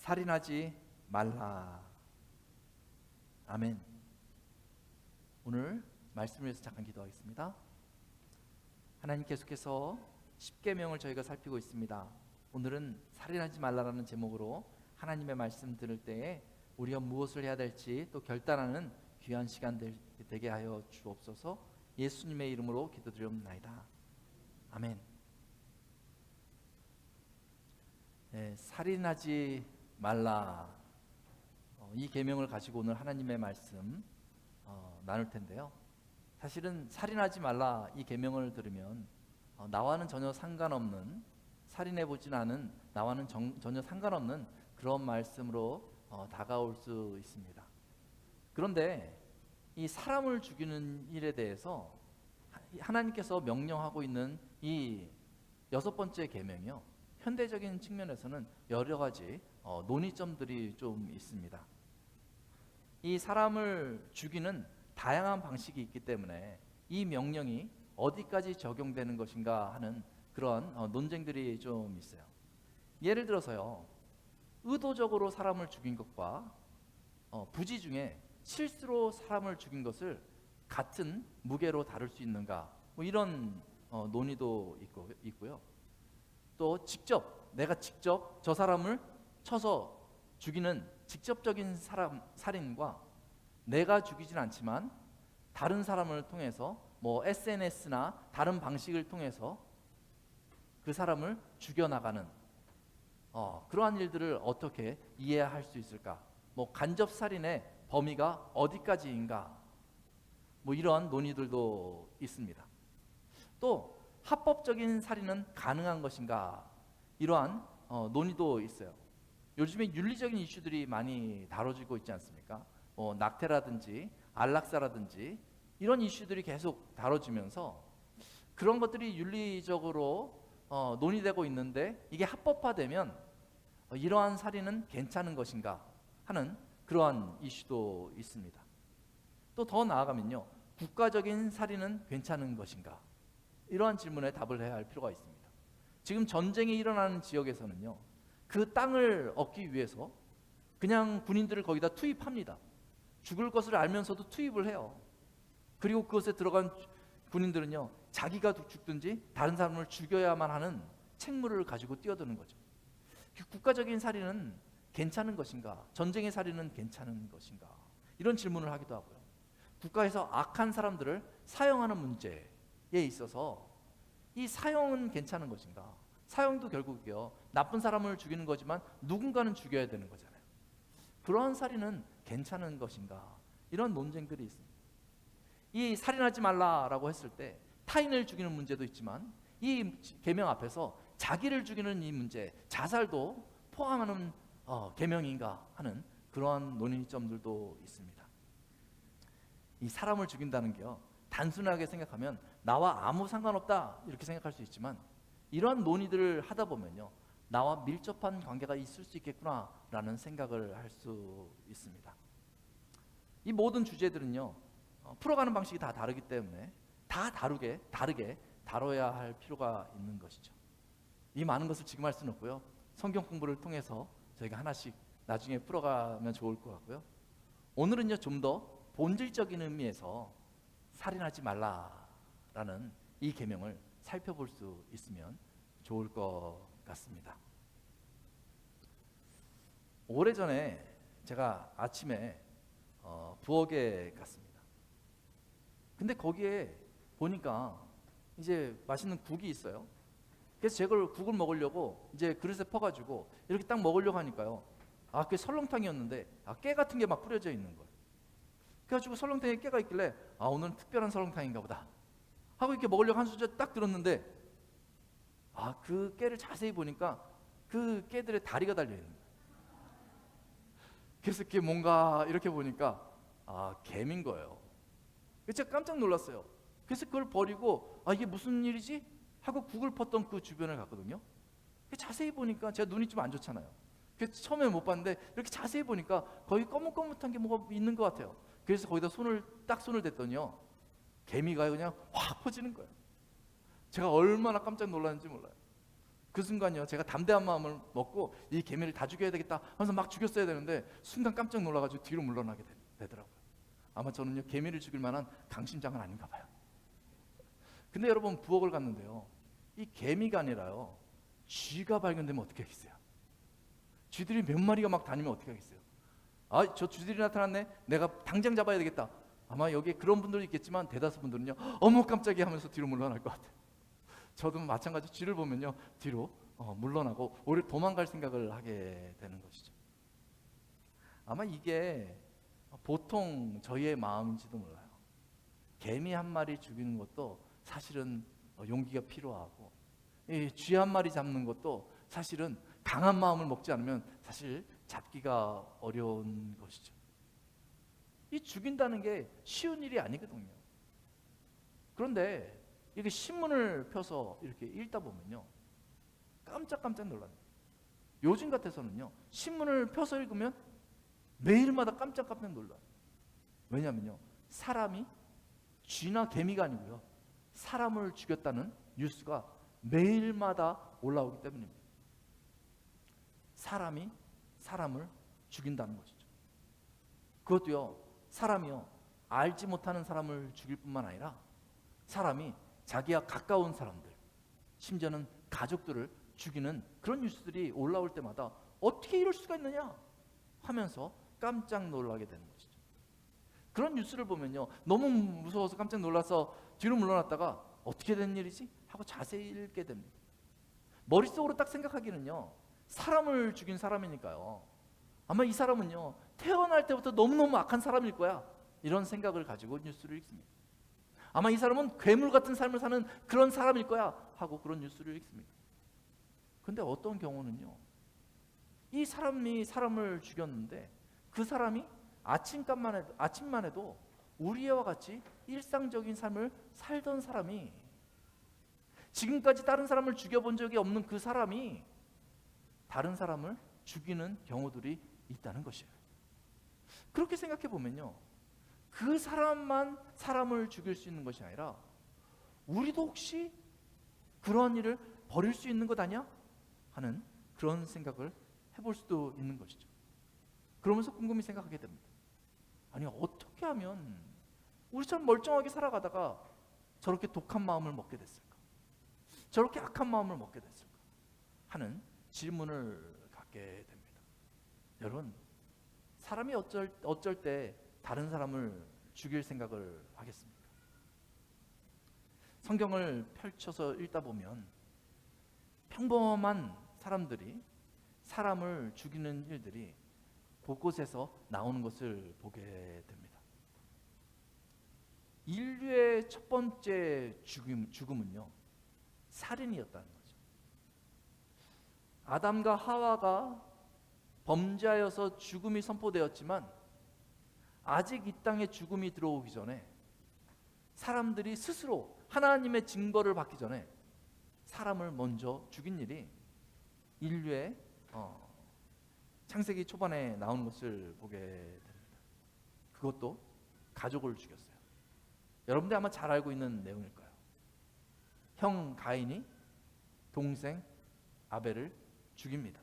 살인하지 말라. 아멘. 오늘 말씀을 위해서 잠깐 기도하겠습니다. 하나님, 계속해서 십계명을 저희가 살피고 있습니다. 오늘은 살인하지 말라라는 제목으로 하나님의 말씀 들을 때에 우리가 무엇을 해야 될지 또 결단하는 귀한 시간 되게 하여 주옵소서. 예수님의 이름으로 기도드리옵나이다. 아멘. 살인하지 말라, 이 계명을 가지고 오늘 하나님의 말씀 나눌 텐데요. 사실은 살인하지 말라 이 계명을 들으면 나와는 전혀 상관없는, 살인해보진 않은 나와는 전혀 상관없는 그런 말씀으로 다가올 수 있습니다. 그런데 이 사람을 죽이는 일에 대해서 하나님께서 명령하고 있는 이 6번째 계명이요, 현대적인 측면에서는 여러 가지 논의점들이 좀 있습니다. 이 사람을 죽이는 다양한 방식이 있기 때문에 이 명령이 어디까지 적용되는 것인가 하는 그런 논쟁들이 좀 있어요. 예를 들어서요, 의도적으로 사람을 죽인 것과 부지 중에 실수로 사람을 죽인 것을 같은 무게로 다룰 수 있는가, 뭐 이런 논의도 있고요. 또 내가 직접 저 사람을 쳐서 죽이는 직접적인 살인과 내가 죽이진 않지만 다른 사람을 통해서 뭐 SNS나 다른 방식을 통해서 그 사람을 죽여나가는 그러한 일들을 어떻게 이해할 수 있을까? 뭐 간접살인의 범위가 어디까지인가? 뭐 이러한 논의들도 있습니다. 또 합법적인 살인은 가능한 것인가? 이러한 논의도 있어요. 요즘에 윤리적인 이슈들이 많이 다뤄지고 있지 않습니까? 낙태라든지 안락사라든지 이런 이슈들이 계속 다뤄지면서 그런 것들이 윤리적으로 논의되고 있는데, 이게 합법화되면 이러한 살인은 괜찮은 것인가 하는 그러한 이슈도 있습니다. 또 더 나아가면요, 국가적인 살인은 괜찮은 것인가, 이러한 질문에 답을 해야 할 필요가 있습니다. 지금 전쟁이 일어나는 지역에서는요, 그 땅을 얻기 위해서 그냥 군인들을 거기다 투입합니다. 죽을 것을 알면서도 투입을 해요. 그리고 그것에 들어간 군인들은요, 자기가 죽든지 다른 사람을 죽여야만 하는 책무를 가지고 뛰어드는 거죠. 국가적인 살인은 괜찮은 것인가? 전쟁의 살인은 괜찮은 것인가? 이런 질문을 하기도 하고요. 국가에서 악한 사람들을 사형하는 문제에 있어서 이 사형은 괜찮은 것인가? 사형도 결국이요, 나쁜 사람을 죽이는 거지만 누군가는 죽여야 되는 거잖아요. 그러한 살인은 괜찮은 것인가? 이런 논쟁들이 있습니다. 이 살인하지 말라라고 했을 때 타인을 죽이는 문제도 있지만 이 계명 앞에서 자기를 죽이는 이 문제, 자살도 포함하는 계명인가 하는 그러한 논의점들도 있습니다. 이 사람을 죽인다는 게요, 단순하게 생각하면 나와 아무 상관없다 이렇게 생각할 수 있지만, 이러한 논의들을 하다 보면요, 나와 밀접한 관계가 있을 수 있겠구나라는 생각을 할 수 있습니다. 이 모든 주제들은요, 풀어가는 방식이 다 다르기 때문에 다 다르게 다뤄야 할 필요가 있는 것이죠. 이 많은 것을 지금 할 수는 없고요, 성경 공부를 통해서 저희가 하나씩 나중에 풀어가면 좋을 것 같고요. 오늘은요, 좀 더 본질적인 의미에서 살인하지 말라라는 이 계명을 살펴볼 수 있으면 좋을 것 같습니다. 오래전에 제가 아침에 부엌에 갔습니다. 근데 거기에 보니까 이제 맛있는 국이 있어요. 그래서 제가 국을 먹으려고 이제 그릇에 퍼가지고 이렇게 딱 먹으려고 하니까요, 그게 설렁탕이었는데 깨 같은 게 막 뿌려져 있는 거예요. 그래가지고 설렁탕에 깨가 있길래 오늘은 특별한 설렁탕인가 보다 하고 이렇게 먹으려고 한 수저 딱 들었는데, 그 깨를 자세히 보니까 그 깨들의 다리가 달려있는 거예요. 그래서 그게 뭔가 이렇게 보니까 뱀인 거예요. 그래서 제가 깜짝 놀랐어요. 그래서 그걸 버리고 이게 무슨 일이지? 하고 국을 펐던 그 주변을 갔거든요. 자세히 보니까 제가 눈이 좀 안 좋잖아요. 그래서 처음에 못 봤는데 이렇게 자세히 보니까 거기 거뭇거뭇한 게 뭐가 있는 것 같아요. 그래서 거기다 손을 댔더니요, 개미가 그냥 확 퍼지는 거예요. 제가 얼마나 깜짝 놀랐는지 몰라요. 그 순간요, 제가 담대한 마음을 먹고 이 개미를 다 죽여야 되겠다 하면서 막 죽였어야 되는데 순간 깜짝 놀라가지고 뒤로 물러나게 되더라고요. 아마 저는요, 개미를 죽일 만한 강심장은 아닌가 봐요. 근데 여러분, 부엌을 갔는데요, 이 개미가 아니라요, 쥐가 발견되면 어떻게 하겠어요? 쥐들이 몇 마리가 막 다니면 어떻게 하겠어요? 아, 저 쥐들이 나타났네, 내가 당장 잡아야 되겠다. 아마 여기에 그런 분들도 있겠지만 대다수 분들은요, 어머 깜짝이야 하면서 뒤로 물러날 것 같아요. 저도 마찬가지, 쥐를 보면요 뒤로 물러나고 오히려 도망갈 생각을 하게 되는 것이죠. 아마 이게 보통 저희의 마음인지도 몰라요. 개미 한 마리 죽이는 것도 사실은 용기가 필요하고, 이 쥐 한 마리 잡는 것도 사실은 강한 마음을 먹지 않으면 사실 잡기가 어려운 것이죠. 이 죽인다는 게 쉬운 일이 아니거든요. 그런데 이게 신문을 펴서 이렇게 읽다 보면요, 깜짝깜짝 놀라요. 요즘 같아서는요, 신문을 펴서 읽으면 매일마다 깜짝깜짝 놀라요. 왜냐면요, 사람이 쥐나 개미가 아니고요, 사람을 죽였다는 뉴스가 매일마다 올라오기 때문입니다. 사람이 사람을 죽인다는 것이죠. 그것도요, 사람이요, 알지 못하는 사람을 죽일 뿐만 아니라 사람이 자기와 가까운 사람들, 심지어는 가족들을 죽이는 그런 뉴스들이 올라올 때마다 어떻게 이럴 수가 있느냐 하면서 깜짝 놀라게 되는 것이죠. 그런 뉴스를 보면요, 너무 무서워서 깜짝 놀라서 뒤로 물러났다가 어떻게 된 일이지? 하고 자세히 읽게 됩니다. 머릿속으로 딱 생각하기는요, 사람을 죽인 사람이니까요, 아마 이 사람은요, 태어날 때부터 너무너무 악한 사람일 거야, 이런 생각을 가지고 뉴스를 읽습니다. 아마 이 사람은 괴물 같은 삶을 사는 그런 사람일 거야 하고 그런 뉴스를 읽습니다. 근데 어떤 경우는요, 이 사람이 사람을 죽였는데 그 사람이 아침만 해도 우리와 같이 일상적인 삶을 살던 사람이, 지금까지 다른 사람을 죽여본 적이 없는 그 사람이 다른 사람을 죽이는 경우들이 있다는 것이에요. 그렇게 생각해 보면요, 그 사람만 사람을 죽일 수 있는 것이 아니라 우리도 혹시 그러한 일을 벌일 수 있는 것 아니야? 하는 그런 생각을 해볼 수도 있는 것이죠. 그러면서 곰곰이 생각하게 됩니다. 아니, 어떻게 하면 우리처럼 멀쩡하게 살아가다가 저렇게 독한 마음을 먹게 됐을까? 저렇게 악한 마음을 먹게 됐을까? 하는 질문을 갖게 됩니다. 여러분, 사람이 어쩔 때 다른 사람을 죽일 생각을 하겠습니까? 성경을 펼쳐서 읽다 보면 평범한 사람들이 사람을 죽이는 일들이 곳곳에서 나오는 것을 보게 됩니다. 인류의 첫 번째 죽음은요, 살인이었다는 거죠. 아담과 하와가 범죄하여서 죽음이 선포되었지만 아직 이 땅에 죽음이 들어오기 전에 사람들이 스스로 하나님의 증거를 받기 전에 사람을 먼저 죽인 일이 인류의 창세기 초반에 나오는 것을 보게 됩니다. 그것도 가족을 죽였어요. 여러분들 아마 잘 알고 있는 내용일 거예요. 형 가인이 동생 아벨을 죽입니다.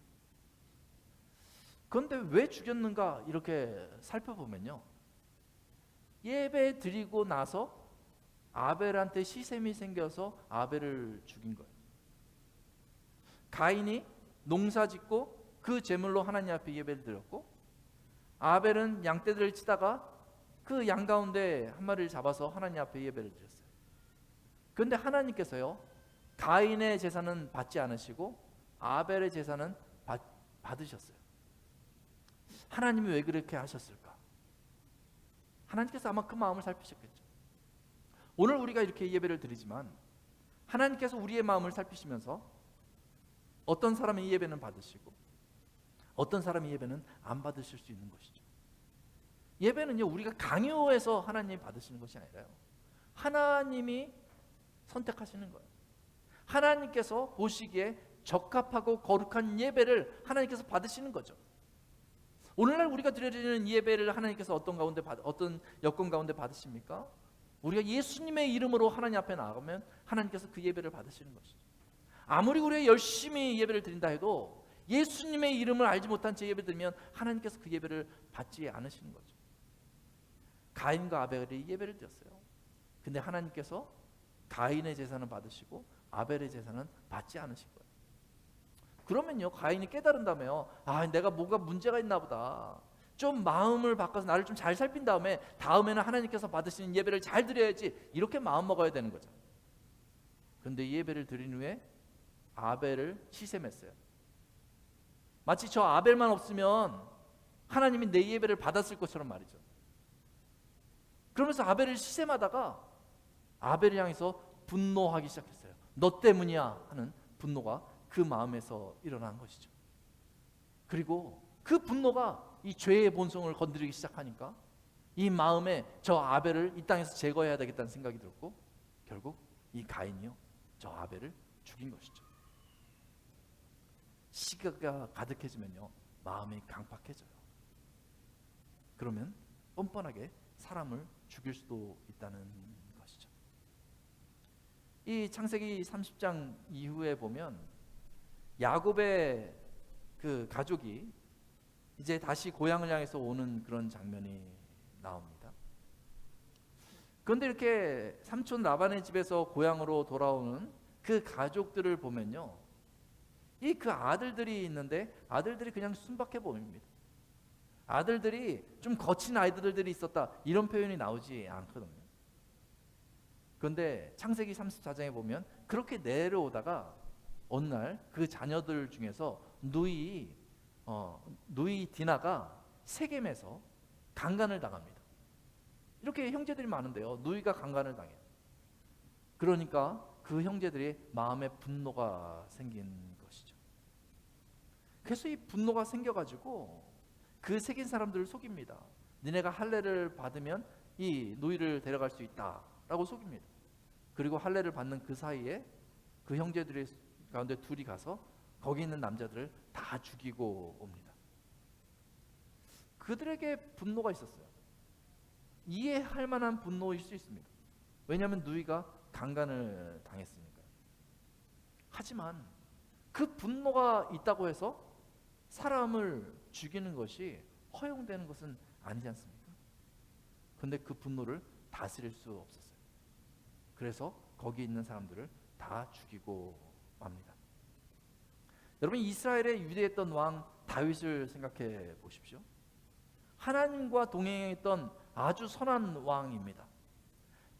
그런데 왜 죽였는가 이렇게 살펴보면요, 예배 드리고 나서 아벨한테 시샘이 생겨서 아벨을 죽인 거예요. 가인이 농사 짓고 그 제물로 하나님 앞에 예배를 드렸고, 아벨은 양떼들을 치다가 그 양 가운데 한 마리를 잡아서 하나님 앞에 예배를 드렸어요. 그런데 하나님께서요, 가인의 제사는 받지 않으시고 아벨의 제사는 받으셨어요. 하나님이 왜 그렇게 하셨을까? 하나님께서 아마 그 마음을 살피셨겠죠. 오늘 우리가 이렇게 예배를 드리지만 하나님께서 우리의 마음을 살피시면서 어떤 사람의 예배는 받으시고 어떤 사람의 예배는 안 받으실 수 있는 것이죠. 예배는요, 우리가 강요해서 하나님이 받으시는 것이 아니라요, 하나님이 선택하시는 거예요. 하나님께서 보시기에 적합하고 거룩한 예배를 하나님께서 받으시는 거죠. 오늘날 우리가 드려지는 예배를 하나님께서 어떤 여건 가운데 받으십니까? 우리가 예수님의 이름으로 하나님 앞에 나가면 하나님께서 그 예배를 받으시는 것이죠. 아무리 우리가 열심히 예배를 드린다 해도 예수님의 이름을 알지 못한 제 예배 드리면 하나님께서 그 예배를 받지 않으시는 거죠. 가인과 아벨이 예배를 드렸어요. 근데 하나님께서 가인의 제사는 받으시고 아벨의 제사는 받지 않으신 거예요. 그러면요, 가인이 깨달은다며요. 아, 내가 뭐가 문제가 있나 보다. 좀 마음을 바꿔서 나를 좀 잘 살핀 다음에 다음에는 하나님께서 받으시는 예배를 잘 드려야지, 이렇게 마음 먹어야 되는 거죠. 그런데 예배를 드린 후에 아벨을 시샘했어요. 마치 저 아벨만 없으면 하나님이 내 예배를 받았을 것처럼 말이죠. 그러면서 아벨을 시샘하다가 아벨을 향해서 분노하기 시작했어요. 너 때문이야 하는 분노가 그 마음에서 일어난 것이죠. 그리고 그 분노가 이 죄의 본성을 건드리기 시작하니까 이 마음에 저 아벨을 이 땅에서 제거해야 되겠다는 생각이 들었고, 결국 이 가인이요, 저 아벨을 죽인 것이죠. 시기가 가득해지면요, 마음이 강팍해져요. 그러면 뻔뻔하게 사람을 죽일 수도 있다는 것이죠. 이 창세기 30장 이후에 보면 야곱의 그 가족이 이제 다시 고향을 향해서 오는 그런 장면이 나옵니다. 그런데 이렇게 삼촌 라반의 집에서 고향으로 돌아오는 그 가족들을 보면요, 이 그 아들들이 있는데 아들들이 그냥 순박해 보입니다. 아들들이 좀 거친 아이들들이 있었다, 이런 표현이 나오지 않거든요. 그런데 창세기 34장에 보면 그렇게 내려오다가 어느 날 그 자녀들 중에서 누이 디나가 세겜에서 강간을 당합니다. 이렇게 형제들이 많은데요, 누이가 강간을 당해요. 그러니까 그 형제들이 마음에 분노가 생긴 것이죠. 그래서 이 분노가 생겨가지고 그 세겜 사람들을 속입니다. 니네가 할례를 받으면 이 누이를 데려갈 수 있다라고 속입니다. 그리고 할례를 받는 그 사이에 그 형제들의 가운데 둘이 가서 거기 있는 남자들을 다 죽이고 옵니다. 그들에게 분노가 있었어요. 이해할 만한 분노일 수 있습니다. 왜냐하면 누이가 강간을 당했으니까요. 하지만 그 분노가 있다고 해서 사람을 죽이는 것이 허용되는 것은 아니지 않습니까? 그런데 그 분노를 다스릴 수 없었어요. 그래서 거기 있는 사람들을 다 죽이고 맙니다. 여러분, 이스라엘에 유대했던 왕 다윗을 생각해 보십시오. 하나님과 동행했던 아주 선한 왕입니다.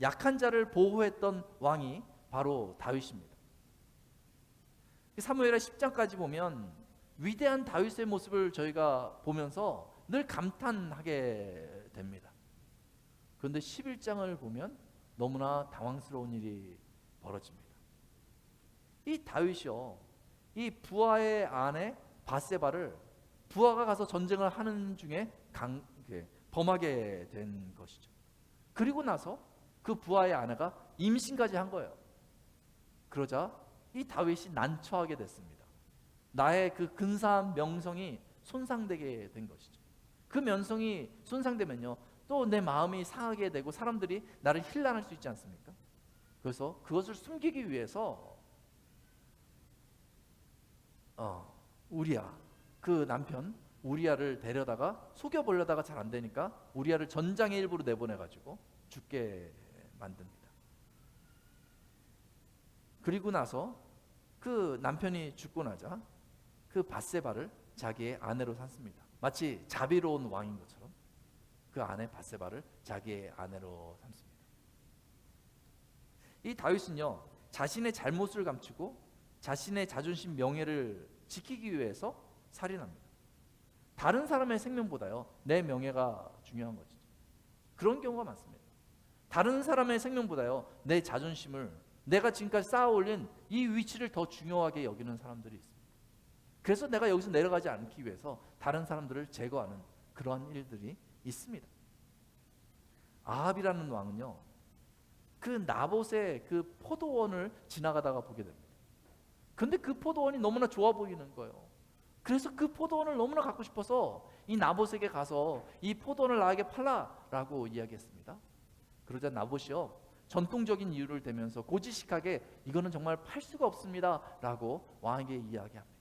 약한 자를 보호했던 왕이 바로 다윗입니다. 사무엘하 10장까지 보면 위대한 다윗의 모습을 저희가 보면서 늘 감탄하게 됩니다. 그런데 11장을 보면 너무나 당황스러운 일이 벌어집니다. 이 다윗이요, 이 부하의 아내 바세바를 부하가 가서 전쟁을 하는 중에 범하게 된 것이죠. 그리고 나서 그 부하의 아내가 임신까지 한 거예요. 그러자 이 다윗이 난처하게 됐습니다. 나의 그 근사한 명성이 손상되게 된 것이죠. 그 명성이 손상되면요, 또 내 마음이 상하게 되고 사람들이 나를 힐난할 수 있지 않습니까? 그래서 그것을 숨기기 위해서 우리야, 그 남편 우리야를 데려다가 속여보려다가 잘 안 되니까 우리야를 전장의 일부로 내보내가지고 죽게 만듭니다. 그리고 나서 그 남편이 죽고 나자 그 밧세바를 자기의 아내로 삼습니다. 마치 자비로운 왕인 것처럼 그 아내 밧세바를 자기의 아내로 삼습니다. 이 다윗은요, 자신의 잘못을 감추고 자신의 자존심, 명예를 지키기 위해서 살인합니다. 다른 사람의 생명보다요, 내 명예가 중요한 것이죠. 그런 경우가 많습니다. 다른 사람의 생명보다요, 내 자존심을, 내가 지금까지 쌓아올린 이 위치를 더 중요하게 여기는 사람들이 있습니다. 그래서 내가 여기서 내려가지 않기 위해서 다른 사람들을 제거하는 그러한 일들이 있습니다. 아합이라는 왕은요, 그 나봇의 그 포도원을 지나가다가 보게 됩니다. 근데 그 포도원이 너무나 좋아 보이는 거예요. 그래서 그 포도원을 너무나 갖고 싶어서 이 나봇에게 가서 이 포도원을 나에게 팔라라고 이야기했습니다. 그러자 나봇이요, 전통적인 이유를 대면서 고지식하게 이거는 정말 팔 수가 없습니다 라고 왕에게 이야기합니다.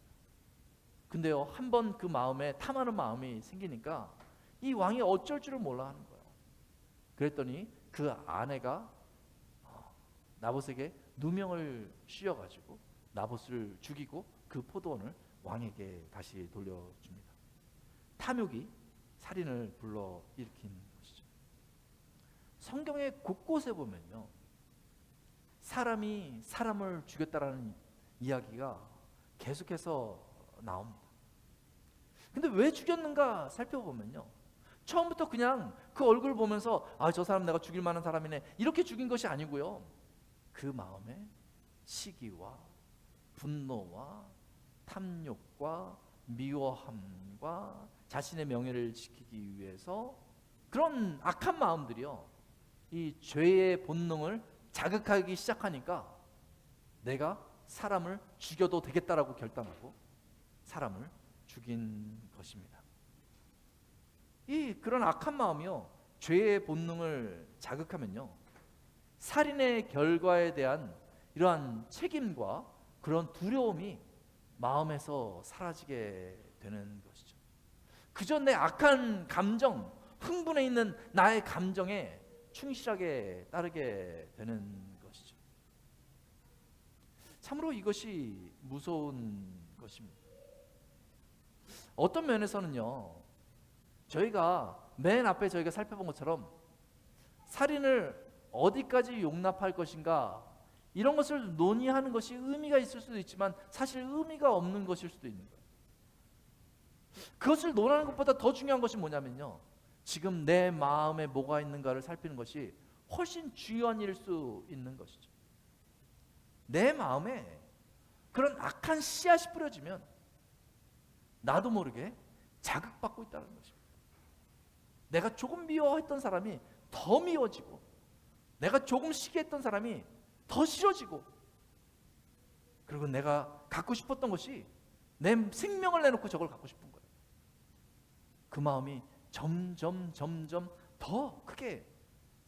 근데요, 한번 그 마음에 탐하는 마음이 생기니까 이 왕이 어쩔 줄을 몰라 하는 거예요. 그랬더니 그 아내가 나봇에게 누명을 씌워가지고 나봇을 죽이고 그 포도원을 왕에게 다시 돌려줍니다. 탐욕이 살인을 불러일으킨 것이죠. 성경의 곳곳에 보면요, 사람이 사람을 죽였다라는 이야기가 계속해서 나옵니다. 근데 왜 죽였는가 살펴보면요, 처음부터 그냥 그 얼굴 보면서 저 사람 내가 죽일 만한 사람이네 이렇게 죽인 것이 아니고요, 그 마음에 시기와 분노와 탐욕과 미워함과 자신의 명예를 지키기 위해서 그런 악한 마음들이요, 이 죄의 본능을 자극하기 시작하니까 내가 사람을 죽여도 되겠다라고 결단하고 사람을 죽인 것입니다. 이 그런 악한 마음이요, 죄의 본능을 자극하면요, 살인의 결과에 대한 이러한 책임과 그런 두려움이 마음에서 사라지게 되는 것이죠. 그저 내 악한 감정, 흥분해 있는 나의 감정에 충실하게 따르게 되는 것이죠. 참으로 이것이 무서운 것입니다. 어떤 면에서는요, 저희가 맨 앞에 저희가 살펴본 것처럼 살인을 어디까지 용납할 것인가 이런 것을 논의하는 것이 의미가 있을 수도 있지만 사실 의미가 없는 것일 수도 있는 거예요. 그것을 논하는 것보다 더 중요한 것이 뭐냐면요, 지금 내 마음에 뭐가 있는가를 살피는 것이 훨씬 중요한 일일 수 있는 것이죠. 내 마음에 그런 악한 씨앗이 뿌려지면 나도 모르게 자극받고 있다는 것입니다. 내가 조금 미워했던 사람이 더 미워지고, 내가 조금 시기했던 사람이 더 싫어지고, 그리고 내가 갖고 싶었던 것이 내 생명을 내놓고 저걸 갖고 싶은 거예요. 그 마음이 점점 더 크게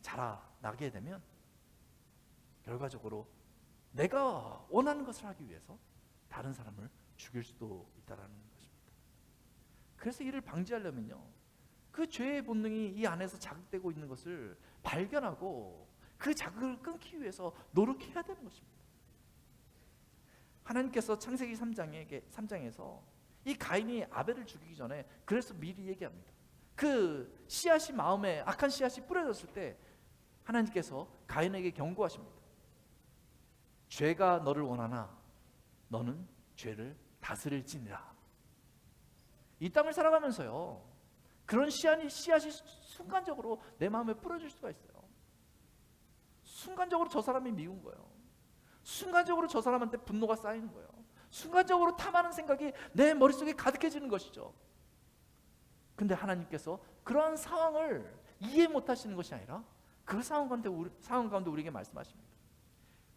자라나게 되면 결과적으로 내가 원하는 것을 하기 위해서 다른 사람을 죽일 수도 있다는 것입니다. 그래서 이를 방지하려면요, 그 죄의 본능이 이 안에서 자극되고 있는 것을 발견하고 그 자극을 끊기 위해서 노력해야 되는 것입니다. 하나님께서 창세기 3장에서 이 가인이 아벨을 죽이기 전에 그래서 미리 얘기합니다. 그 씨앗이 마음에 악한 씨앗이 뿌려졌을 때 하나님께서 가인에게 경고하십니다. 죄가 너를 원하나 너는 죄를 다스릴지니라. 이 땅을 살아가면서요, 그런 씨앗이 순간적으로 내 마음에 뿌려질 수가 있어요. 순간적으로 저 사람이 미운 거예요. 순간적으로 저 사람한테 분노가 쌓이는 거예요. 순간적으로 탐하는 생각이 내 머릿속에 가득해지는 것이죠. 근데 하나님께서 그러한 상황을 이해 못하시는 것이 아니라 그 상황 가운데 우리에게 말씀하십니다.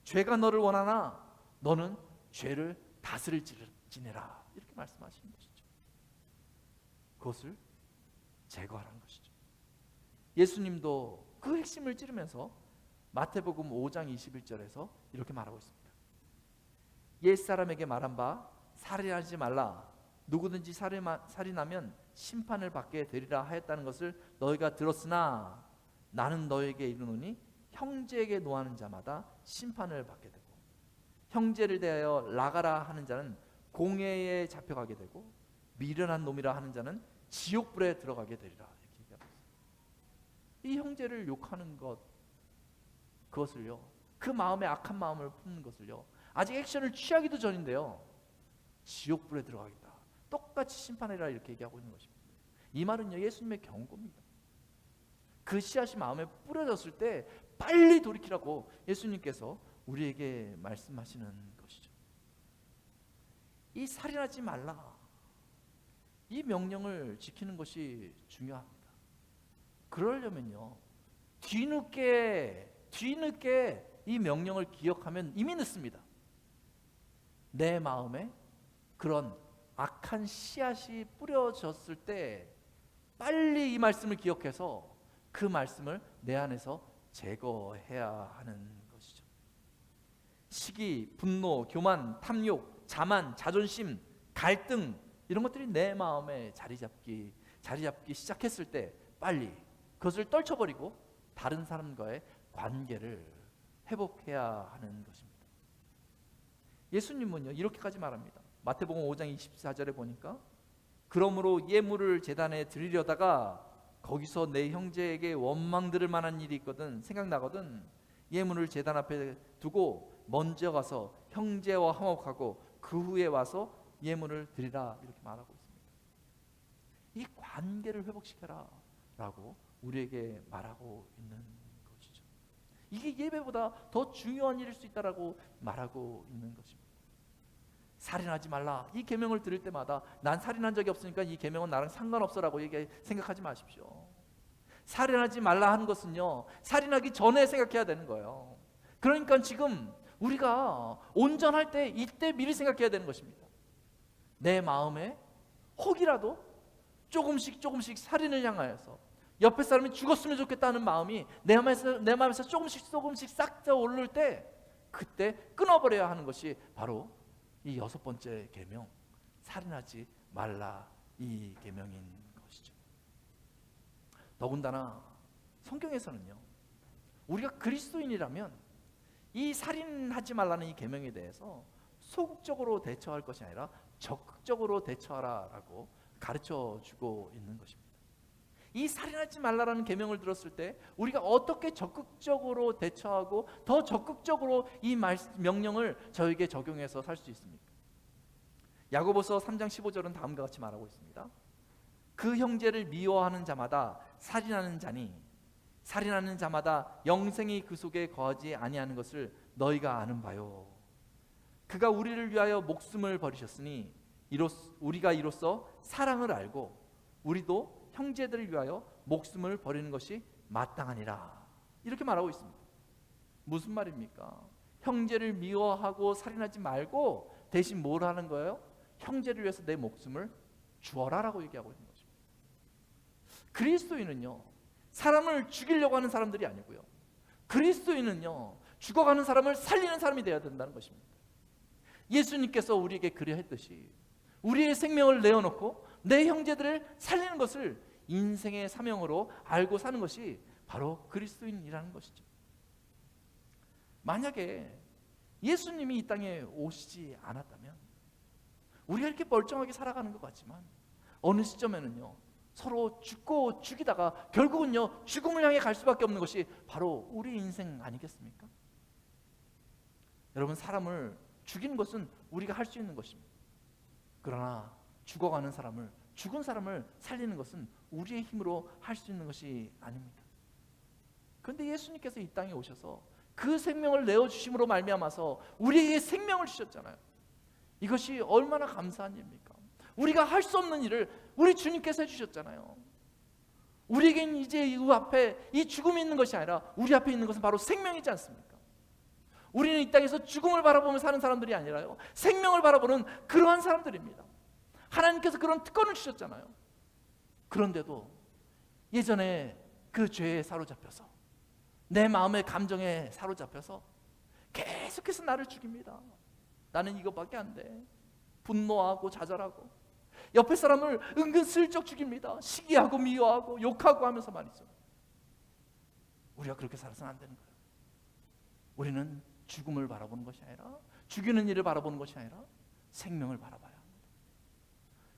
죄가 너를 원하나 너는 죄를 다스릴지니라, 이렇게 말씀하시는 것이죠. 그것을 제거하라는 것이죠. 예수님도 그 핵심을 찌르면서 마태복음 5장 21절에서 이렇게 말하고 있습니다. 옛사람에게 말한 바 살인하지 말라, 누구든지 살인하면 심판을 받게 되리라 하였다는 것을 너희가 들었으나 나는 너희에게 이르노니 형제에게 노하는 자마다 심판을 받게 되고 형제를 대하여 나가라 하는 자는 공회에 잡혀가게 되고 미련한 놈이라 하는 자는 지옥불에 들어가게 되리라, 이렇게 얘기하고 있어요. 이 형제를 욕하는 것, 그것을요, 그 마음에 악한 마음을 품는 것을요, 아직 액션을 취하기도 전인데요, 지옥불에 들어가겠다, 똑같이 심판해라, 이렇게 얘기하고 있는 것입니다. 이 말은요, 예수님의 경고입니다. 그 씨앗이 마음에 뿌려졌을 때 빨리 돌이키라고 예수님께서 우리에게 말씀하시는 것이죠. 이 살인하지 말라, 이 명령을 지키는 것이 중요합니다. 그러려면요, 뒤늦게 이 명령을 기억하면 이미 늦습니다. 내 마음에 그런 악한 씨앗이 뿌려졌을 때 빨리 이 말씀을 기억해서 그 말씀을 내 안에서 제거해야 하는 것이죠. 시기, 분노, 교만, 탐욕, 자만, 자존심, 갈등 이런 것들이 내 마음에 자리 잡기 시작했을 때 빨리 그것을 떨쳐버리고 다른 사람과의 관계를 회복해야 하는 것입니다. 예수님은요 이렇게까지 말합니다. 마태복음 5장 24절에 보니까 그러므로 예물을 제단에 드리려다가 거기서 내 형제에게 원망 들을 만한 일이 있거든 생각나거든 예물을 제단 앞에 두고 먼저 가서 형제와 화목하고 그 후에 와서 예물을 드리라 이렇게 말하고 있습니다. 이 관계를 회복시켜라 라고 우리에게 말하고 있는 것이죠. 이게 예배보다 더 중요한 일일 수 있다라고 말하고 있는 것입니다. 살인하지 말라 이 계명을 들을 때마다 난 살인한 적이 없으니까 이 계명은 나랑 상관없어라고 생각하지 마십시오. 살인하지 말라 하는 것은요 살인하기 전에 생각해야 되는 거예요. 그러니까 지금 우리가 온전할 때 이때 미리 생각해야 되는 것입니다. 내 마음에 혹이라도 조금씩 살인을 향하여서 옆에 사람이 죽었으면 좋겠다는 마음이 내 마음에서 조금씩 싹 오를 때 그때 끊어버려야 하는 것이 바로 이 6번째 계명 살인하지 말라 이 계명인 것이죠. 더군다나 성경에서는요 우리가 그리스도인이라면 이 살인하지 말라는 이 계명에 대해서 소극적으로 대처할 것이 아니라 적극적으로 대처하라라고 가르쳐주고 있는 것입니다. 이 살인하지 말라라는 계명을 들었을 때 우리가 어떻게 적극적으로 대처하고 더 적극적으로 이 명령을 저에게 적용해서 살 수 있습니까? 야고보서 3장 15절은 다음과 같이 말하고 있습니다. 그 형제를 미워하는 자마다 살인하는 자니 살인하는 자마다 영생이 그 속에 거하지 아니하는 것을 너희가 아는 바요. 그가 우리를 위하여 목숨을 버리셨으니 우리가 이로써 사랑을 알고 우리도 형제들을 위하여 목숨을 버리는 것이 마땅하니라 이렇게 말하고 있습니다. 무슨 말입니까? 형제를 미워하고 살인하지 말고 대신 뭘 하는 거예요? 형제를 위해서 내 목숨을 주어라 라고 얘기하고 있는 것입니다. 그리스도인은요 사람을 죽이려고 하는 사람들이 아니고요 그리스도인은요 죽어가는 사람을 살리는 사람이 되어야 된다는 것입니다. 예수님께서 우리에게 그려 했듯이 우리의 생명을 내어놓고 내 형제들을 살리는 것을 인생의 사명으로 알고 사는 것이 바로 그리스도인이라는 것이죠. 만약에 예수님이 이 땅에 오시지 않았다면 우리가 이렇게 멀쩡하게 살아가는 것 같지만 어느 시점에는요 서로 죽고 죽이다가 결국은요 죽음을 향해 갈 수밖에 없는 것이 바로 우리 인생 아니겠습니까? 여러분 사람을 죽이는 것은 우리가 할 수 있는 것입니다. 그러나 죽어가는 사람을 죽은 사람을 살리는 것은 우리의 힘으로 할 수 있는 것이 아닙니다. 그런데 예수님께서 이 땅에 오셔서 그 생명을 내어주심으로 말미암아서 우리에게 생명을 주셨잖아요. 이것이 얼마나 감사한 일입니까? 우리가 할 수 없는 일을 우리 주님께서 해주셨잖아요. 우리에겐 이제 이 앞에 이 죽음이 있는 것이 아니라 우리 앞에 있는 것은 바로 생명이지 않습니까? 우리는 이 땅에서 죽음을 바라보며 사는 사람들이 아니라요 생명을 바라보는 그러한 사람들입니다. 하나님께서 그런 특권을 주셨잖아요. 그런데도 예전에 그 죄에 사로잡혀서 내 마음의 감정에 사로잡혀서 계속해서 나를 죽입니다. 나는 이것밖에 안 돼. 분노하고 좌절하고 옆에 사람을 은근슬쩍 죽입니다. 시기하고 미워하고 욕하고 하면서 말이죠. 우리가 그렇게 살아서는 안 되는 거예요. 우리는 죽음을 바라보는 것이 아니라 죽이는 일을 바라보는 것이 아니라 생명을 바라봐야 합니다.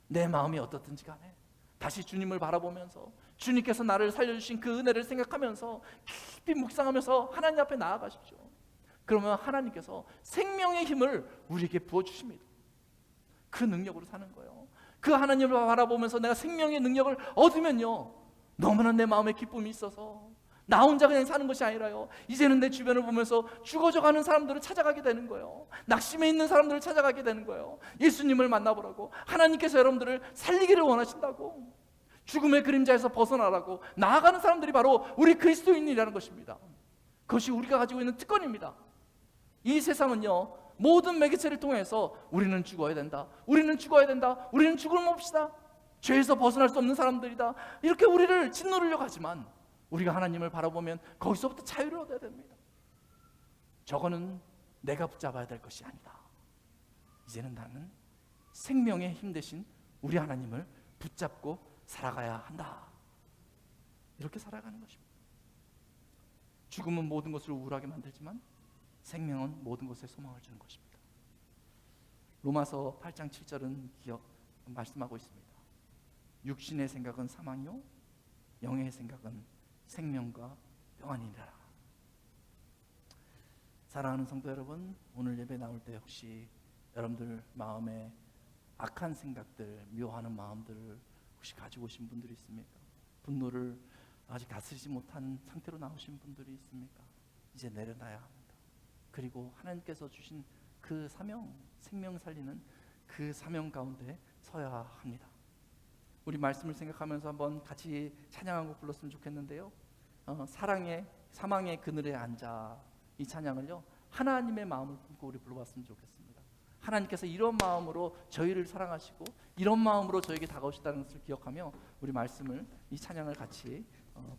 내 마음이 어떻든지 간에 다시 주님을 바라보면서 주님께서 나를 살려주신 그 은혜를 생각하면서 깊이 묵상하면서 하나님 앞에 나아가십시오. 그러면 하나님께서 생명의 힘을 우리에게 부어주십니다. 그 능력으로 사는 거예요. 그 하나님을 바라보면서 내가 생명의 능력을 얻으면요 너무나 내 마음에 기쁨이 있어서 나 혼자 그냥 사는 것이 아니라요 이제는 내 주변을 보면서 죽어져 가는 사람들을 찾아가게 되는 거예요. 낙심해 있는 사람들을 찾아가게 되는 거예요. 예수님을 만나보라고 하나님께서 여러분들을 살리기를 원하신다고 죽음의 그림자에서 벗어나라고 나아가는 사람들이 바로 우리 그리스도인이라는 것입니다. 그것이 우리가 가지고 있는 특권입니다. 이 세상은요 모든 매개체를 통해서 우리는 죽어야 된다, 우리는 죽어야 된다, 우리는 죽을 몹시다, 죄에서 벗어날 수 없는 사람들이다 이렇게 우리를 짓누르려고 하지만 우리가 하나님을 바라보면 거기서부터 자유를 얻어야 됩니다. 저거는 내가 붙잡아야 될 것이 아니다. 이제는 나는 생명의 힘 대신 우리 하나님을 붙잡고 살아가야 한다. 이렇게 살아가는 것입니다. 죽음은 모든 것을 우울하게 만들지만 생명은 모든 것에 소망을 주는 것입니다. 로마서 8장 7절은 말씀하고 있습니다. 육신의 생각은 사망이요 영의 생각은 생명과 평안이니라. 사랑하는 성도 여러분, 오늘 예배 나올 때 혹시 여러분들 마음에 악한 생각들, 미워하는 마음들을 혹시 가지고 오신 분들이 있습니까? 분노를 아직 다스리지 못한 상태로 나오신 분들이 있습니까? 이제 내려놔야 합니다. 그리고 하나님께서 주신 그 사명, 생명 살리는 그 사명 가운데 서야 합니다. 우리 말씀을 생각하면서 한번 같이 찬양 한 곡 불렀으면 좋겠는데요. 사망의 그늘에 앉아, 이 찬양을요 하나님의 마음을 품고 우리 불러봤으면 좋겠습니다. 하나님께서 이런 마음으로 저희를 사랑하시고 이런 마음으로 저에게 다가오셨다는 것을 기억하며 우리 말씀을, 이 찬양을 같이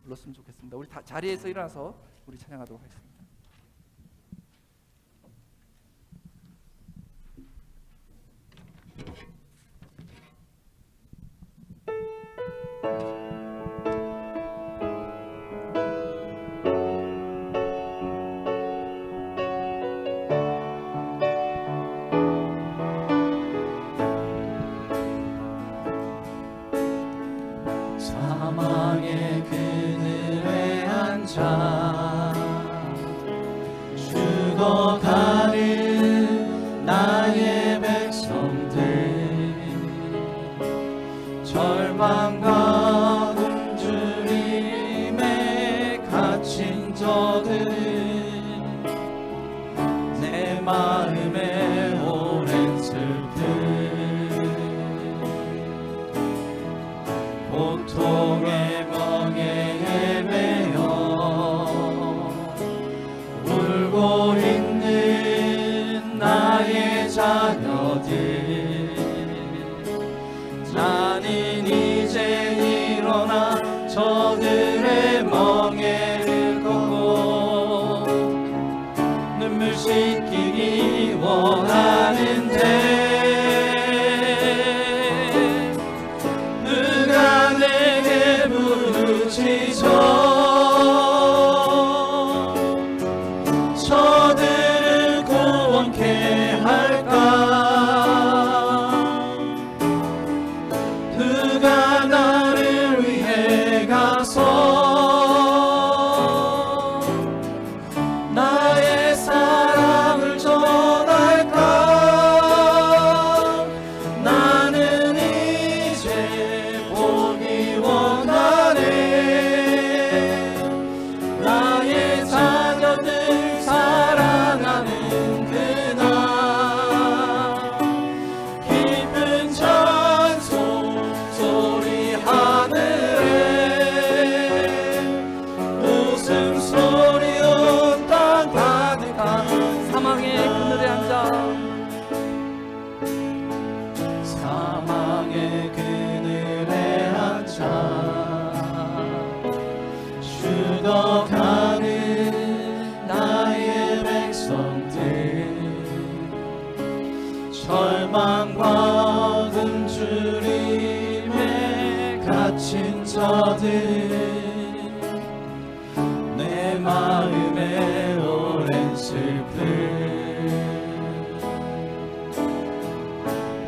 불렀으면 좋겠습니다. 우리 다 자리에서 일어나서 우리 찬양하도록 하겠습니다. 사망의 그늘에 앉아 죽어가는 나의 백성들, 절망과 굶주림에 갇힌 저들, 내 마음에 오랜 슬픔, 고통의 멍에 헤매어 울고 있는 나의 자녀들, 나는 이제 일어나 저들의 멍에를 걷고 눈물 씻기기 원하는데, 저들을 구원케 할까? 누가 나를 위해 가서 나의 사랑을 전할까? 나는 이제 보기 원하네. 나의 자녀들 사랑하는 그날, 깊은 찬송 소리 하늘에, 웃음소리 온 땅 가득한 사망의 그늘에 앉아, 사망의 그늘에 앉아 죽어가는 나의 백성들, 절망과 굶주림에 갇힌 저들, 내 마음에 오랜 슬픔,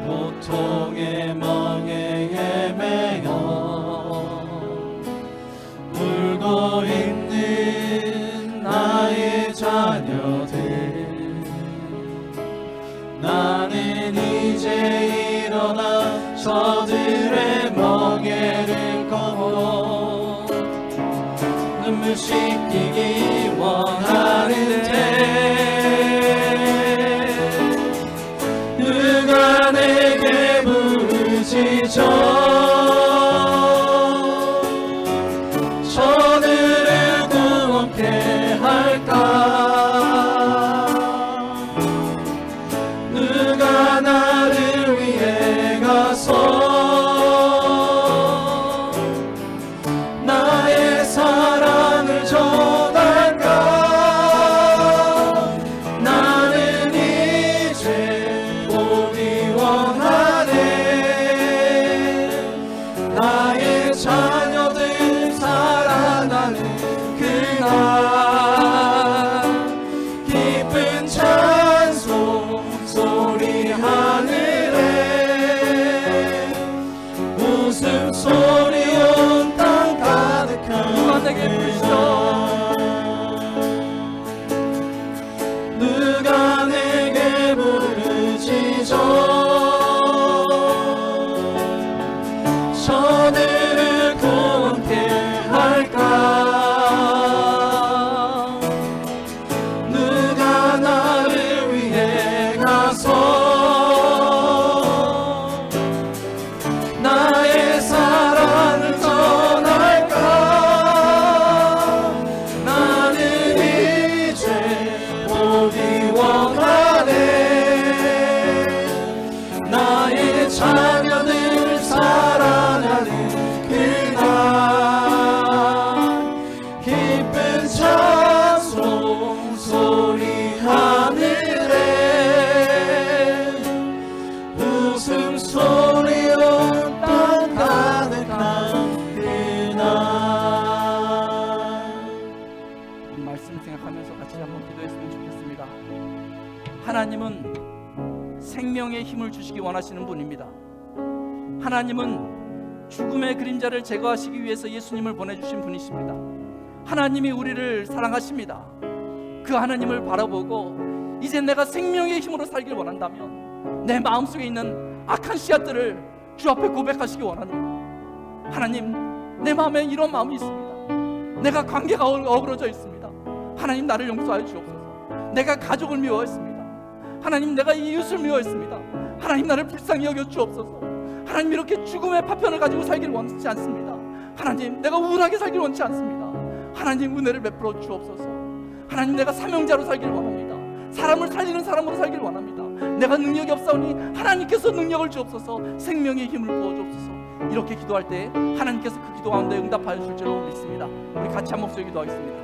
고통의 멍에 헤매어 울고 있는 나의 자녀들, 나는 이제 일어나 저들의 멍에를 걷고 눈물 씻기기 원하는데, 누가 내게 부르짖어 저들을 구원케 할까? 누가 나를 위해 가서 나의 사랑 웃음소리 온 땅 가득한 누가 내게 부르시죠? 누가 내게 부르시죠? 저들을 구원케 할까? 누가 나를 위해 가서 나의 사랑을 전할까? 나는 이제 보기 원하네. 나의 자녀들 사랑하는 그날 기쁜 찬송 소리 하늘에 웃음소리 온 땅 가득한 그날. 이 말씀 생각하면서 같이 한번 기도했으면 좋겠습니다. 하나님은 생명의 힘을 주시기 원하시는 분입니다. 하나님은 죽음의 그림자를 제거하시기 위해서 예수님을 보내주신 분이십니다. 하나님이 우리를 사랑하십니다. 그 하나님을 바라보고 이제 내가 생명의 힘으로 살길 원한다면 내 마음속에 있는 악한 씨앗들을 주 앞에 고백하시기 원합니다. 하나님, 내 마음에 이런 마음이 있습니다. 내가 관계가 어그러져 있습니다. 하나님, 나를 용서하여 주옵소서. 내가 가족을 미워했습니다. 하나님, 내가 이웃을 미워했습니다. 하나님, 나를 불쌍히 여겨 주옵소서. 하나님, 이렇게 죽음의 파편을 가지고 살기를 원치 않습니다. 하나님, 내가 우울하게 살기를 원치 않습니다. 하나님, 은혜를 베풀어 주옵소서. 하나님, 내가 사명자로 살기를 원합니다. 사람을 살리는 사람으로 살기를 원합니다. 내가 능력이 없사오니 하나님께서 능력을 주옵소서. 생명의 힘을 부어 주옵소서. 이렇게 기도할 때 하나님께서 그 기도 가운데 응답하여 줄 줄로 믿습니다. 우리 같이 한 목소리 기도하겠습니다.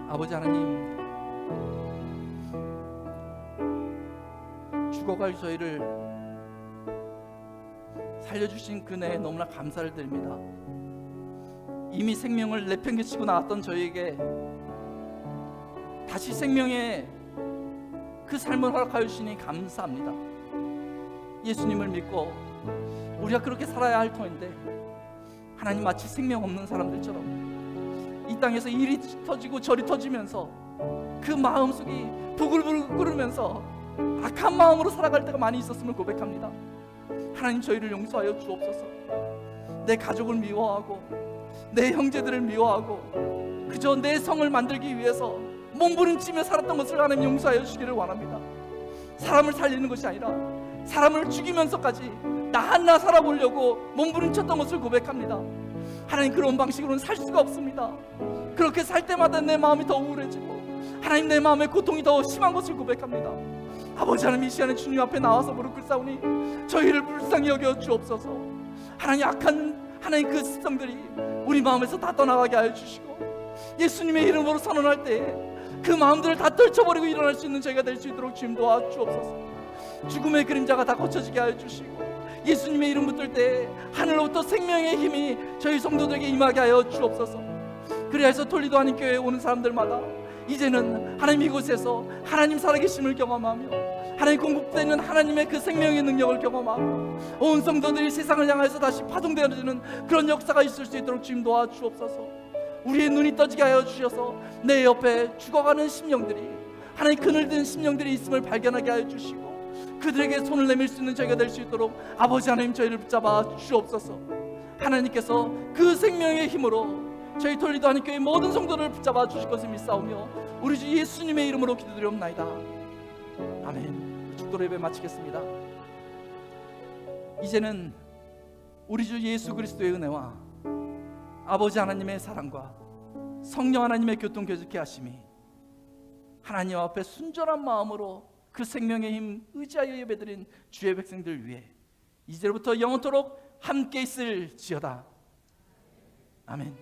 아버지 하나님, 죽어갈 저희를 살려주신 그네에 너무나 감사를 드립니다. 이미 생명을 내팽개치고 나왔던 저희에게 다시 생명의 그 삶을 허락하여 주시니 감사합니다. 예수님을 믿고 우리가 그렇게 살아야 할 터인데 하나님, 마치 생명 없는 사람들처럼 이 땅에서 일이 터지고 저리 터지면서 그 마음속이 부글부글 끓으면서 악한 마음으로 살아갈 때가 많이 있었음을 고백합니다. 하나님, 저희를 용서하여 주옵소서. 내 가족을 미워하고 내 형제들을 미워하고 그저 내 성을 만들기 위해서 몸부림치며 살았던 것을 하나님 용서하여 주기를 원합니다. 사람을 살리는 것이 아니라 사람을 죽이면서까지 나 하나 살아보려고 몸부림쳤던 것을 고백합니다. 하나님, 그런 방식으로는 살 수가 없습니다. 그렇게 살 때마다 내 마음이 더 우울해지고 하나님, 내 마음의 고통이 더 심한 것을 고백합니다. 아버지 하나님, 이 시간에 주님 앞에 나와서 무릎 꿇사오니 저희를 불쌍히 여겨 주옵소서. 하나님, 악한 하나님 그 습성들이 우리 마음에서 다 떠나가게 하여 주시고 예수님의 이름으로 선언할 때 그 마음들을 다 떨쳐버리고 일어날 수 있는 저희가 될 수 있도록 주님 도와주옵소서. 죽음의 그림자가 다 거쳐지게 하여 주시고 예수님의 이름 붙들 때 하늘로부터 생명의 힘이 저희 성도들에게 임하게 하여 주옵소서. 그리하여서 톨리도 하나님 교회에 오는 사람들마다 이제는 하나님 이곳에서 하나님 살아계심을 경험하며 하나님 공급되는 하나님의 그 생명의 능력을 경험하고 온 성도들이 세상을 향해서 다시 파동되어지는 그런 역사가 있을 수 있도록 주님 도와주옵소서. 우리의 눈이 떠지게 하여 주셔서 내 옆에 죽어가는 심령들이, 하나님 그늘든 심령들이 있음을 발견하게 하여 주시고 그들에게 손을 내밀 수 있는 저희가 될 수 있도록 아버지 하나님 저희를 붙잡아 주옵소서. 하나님께서 그 생명의 힘으로 저희 톨리도 하나님교회 모든 성도를 붙잡아 주실 것을 믿사오며 우리 주 예수님의 이름으로 기도드리옵나이다. 아멘. 축도로 예배 마치겠습니다. 이제는 우리 주 예수 그리스도의 은혜와 아버지 하나님의 사랑과 성령 하나님의 교통 교제케 하심이 하나님 앞에 순전한 마음으로 그 생명의 힘 의지하여 예배드린 주의 백성들 위해 이제부터 영원토록 함께 있을지어다. 아멘.